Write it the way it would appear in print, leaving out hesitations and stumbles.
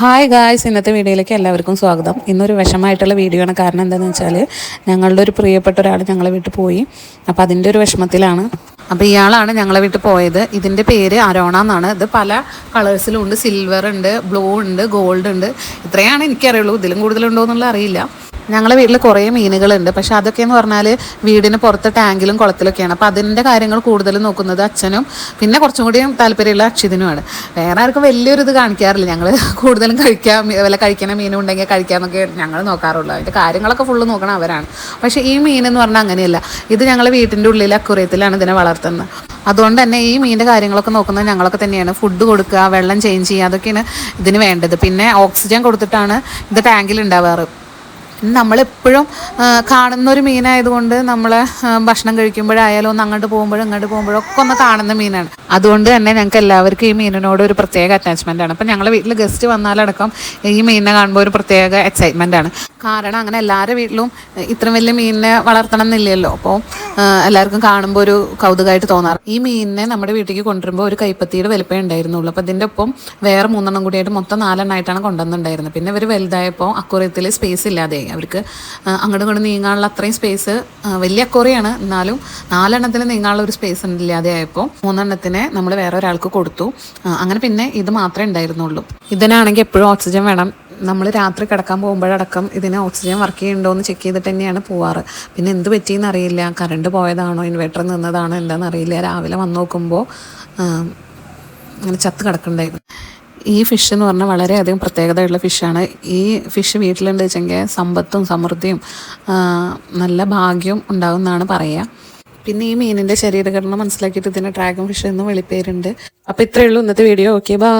Hi guys, ഇന്നത്തെ വീഡിയോയിലേക്ക് എല്ലാവർക്കും സ്വാഗതം. ഇന്നൊരു വിഷമമായിട്ടുള്ള വീഡിയോ ആണ്. കാരണം എന്താണെന്ന് വെച്ചാൽ ഞങ്ങളുടെ ഒരു പ്രിയപ്പെട്ട ഒരാൾ ഞങ്ങളെ വീട്ടിൽ പോയി. അപ്പോൾ അതിൻ്റെ ഒരു വിഷമത്തിലാണ്. അപ്പോൾ ഇയാളാണ് ഞങ്ങളെ വീട്ടിൽ പോയത്. ഇതിൻ്റെ പേര് അരോണ എന്നാണ്. ഇത് പല കളേഴ്സിലും ഉണ്ട്. സിൽവർ ഉണ്ട്, ബ്ലൂ ഉണ്ട്, ഗോൾഡ് ഉണ്ട്. ഇത്രയാണ് എനിക്കറിയുള്ളൂ. ഇതിലും കൂടുതലുണ്ടോ എന്നുള്ള അറിയില്ല. ഞങ്ങളുടെ വീട്ടിൽ കുറേ മീനുകളുണ്ട്. പക്ഷെ അതൊക്കെയെന്ന് പറഞ്ഞാൽ വീടിന് പുറത്ത് ടാങ്കിലും കുളത്തിലൊക്കെയാണ്. അപ്പോൾ അതിൻ്റെ കാര്യങ്ങൾ കൂടുതലും നോക്കുന്നത് അച്ഛനും പിന്നെ കുറച്ചും കൂടിയും താല്പര്യമുള്ള അക്ഷിതിനുമാണ്. വേറെ ആർക്കും വലിയൊരു ഇത് കാണിക്കാറില്ല. ഞങ്ങൾ കൂടുതലും വല്ല കഴിക്കണ മീനും ഉണ്ടെങ്കിൽ കഴിക്കാമെന്നൊക്കെ ഞങ്ങൾ നോക്കാറുള്ളൂ. അതിൻ്റെ കാര്യങ്ങളൊക്കെ ഫുള്ള് നോക്കണം അവരാണ്. പക്ഷേ ഈ മീനെന്ന് പറഞ്ഞാൽ അങ്ങനെയല്ല. ഇത് ഞങ്ങൾ വീട്ടിൻ്റെ ഉള്ളിൽ അക്വേറിയത്തിലാണ് ഇതിനെ വളർത്തുന്നത്. അതുകൊണ്ട് തന്നെ ഈ മീനിൻ്റെ കാര്യങ്ങളൊക്കെ നോക്കുന്നത് ഞങ്ങളൊക്കെ തന്നെയാണ്. ഫുഡ് കൊടുക്കുക, വെള്ളം ചേഞ്ച് ചെയ്യുക, അതൊക്കെയാണ് ഇതിന് വേണ്ടത്. പിന്നെ ഓക്സിജൻ കൊടുത്തിട്ടാണ് ഇത് ടാങ്കിൽ ഉണ്ടാവാറ്. നമ്മളെപ്പോഴും കാണുന്നൊരു മീനായതുകൊണ്ട് നമ്മൾ ഭക്ഷണം കഴിക്കുമ്പോഴായാലും ഒന്ന് അങ്ങോട്ട് പോകുമ്പോഴും ഇങ്ങോട്ട് പോകുമ്പോഴൊക്കെ ഒന്ന് കാണുന്ന മീനാണ്. അതുകൊണ്ട് തന്നെ ഞങ്ങൾക്ക് എല്ലാവർക്കും ഈ മീനിനോട് ഒരു പ്രത്യേക അറ്റാച്ച്മെൻ്റ് ആണ്. അപ്പം ഞങ്ങളുടെ വീട്ടിൽ ഗസ്റ്റ് വന്നാലടക്കം ഈ മീനിനെ കാണുമ്പോൾ ഒരു പ്രത്യേക എക്സൈറ്റ്മെൻ്റ് ആണ്. കാരണം അങ്ങനെ എല്ലാവരുടെ വീട്ടിലും ഇത്രയും വലിയ മീനിനെ വളർത്തണം എന്നില്ലല്ലോ. അപ്പോൾ എല്ലാവർക്കും കാണുമ്പോൾ ഒരു കൗതുകമായിട്ട് തോന്നാറ്. ഈ മീനിനെ നമ്മുടെ വീട്ടിലേക്ക് കൊണ്ടുവരുമ്പോൾ ഒരു കൈപ്പത്തിയുടെ വലുപ്പമേ ഉണ്ടായിരുന്നുള്ളൂ. അപ്പോൾ ഇതിൻ്റെ ഒപ്പം വേറെ 3 കൂടിയായിട്ട് മൊത്തം 4 ആയിട്ടാണ് കൊണ്ടുവന്നിട്ടുണ്ടായിരുന്നത്. പിന്നെ ഇവർ വലുതായപ്പോൾ അക്വേറിയത്തിൽ സ്പേസ് ഇല്ലാതെയായി. അവർക്ക് അങ്ങോട്ടും ഇങ്ങോട്ട് നീങ്ങാനുള്ള അത്രയും സ്പേസ്, വലിയ അക്വേറിയാണ് എന്നാലും 4 നീങ്ങാനുള്ള ഒരു സ്പേസ് ഇല്ലാതെയായപ്പോൾ 3 നമ്മൾ വേറെ ഒരാൾക്ക് കൊടുത്തു. അങ്ങനെ പിന്നെ ഇത് മാത്രമേ ഉണ്ടായിരുന്നുള്ളൂ. ഇതിനാണെങ്കിൽ എപ്പോഴും ഓക്സിജൻ വേണം. നമ്മൾ രാത്രി കിടക്കാൻ പോകുമ്പോഴടക്കം ഇതിന് ഓക്സിജൻ വർക്ക് ചെയ്യുന്നുണ്ടോ എന്ന് ചെക്ക് ചെയ്തിട്ട് തന്നെയാണ് പോവാറ്. പിന്നെ എന്ത് പറ്റിയെന്ന് അറിയില്ല. കറണ്ട് പോയതാണോ ഇൻവെർട്ടർ നിന്നതാണോ എന്താണെന്ന് അറിയില്ല. രാവിലെ വന്ന് നോക്കുമ്പോൾ അങ്ങനെ ചത്ത് കിടക്കുന്നുണ്ടായിരുന്നു. ഈ ഫിഷ് എന്ന് പറഞ്ഞാൽ വളരെയധികം പ്രത്യേകതയുള്ള ഫിഷാണ്. ഈ ഫിഷ് വീട്ടിലുണ്ട് വെച്ചെങ്കിൽ സമ്പത്തും സമൃദ്ധിയും നല്ല ഭാഗ്യവും ഉണ്ടാകും എന്നാണ് പറയുക. പിന്നെ ഈ മീനിൻ്റെ ശരീരഘടന മനസ്സിലാക്കിയിട്ട് ഇതിന് ഡ്രാഗൺ ഫിഷ് എന്നും വിളിപ്പേരുണ്ട്. അപ്പോൾ ഇത്രയേ ഉള്ളൂ ഇന്നത്തെ വീഡിയോ. Okay, by.